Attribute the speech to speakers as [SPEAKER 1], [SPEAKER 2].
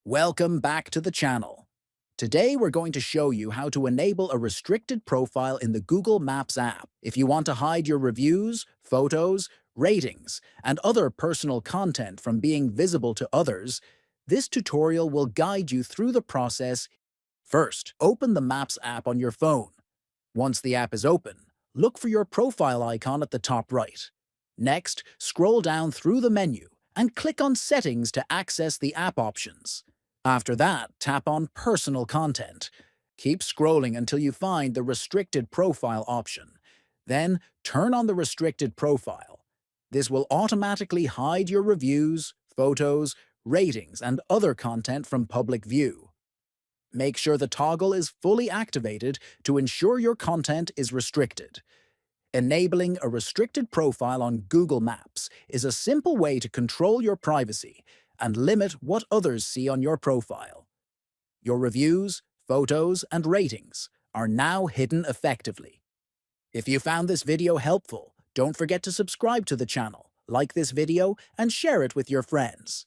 [SPEAKER 1] Welcome back to the channel. Today we're going to show you how to enable a restricted profile in the Google Maps app if you want to hide your reviews, photos, ratings, and other personal content from being visible to others. This tutorial will guide you through the process. First, open the Maps app on your phone. Once the app is open, look for your profile icon at the top right. Next, scroll down through the menu and click on Settings to access the app options. After that, tap on Personal Content. Keep scrolling until you find the Restricted Profile option. Then, turn on the Restricted Profile. This will automatically hide your reviews, photos, ratings, and other content from public view. Make sure the toggle is fully activated to ensure your content is restricted. Enabling a restricted profile on Google Maps is a simple way to control your privacy and limit what others see on your profile. Your reviews, photos, and ratings are now hidden effectively. If you found this video helpful, don't forget to subscribe to the channel, like this video, and share it with your friends.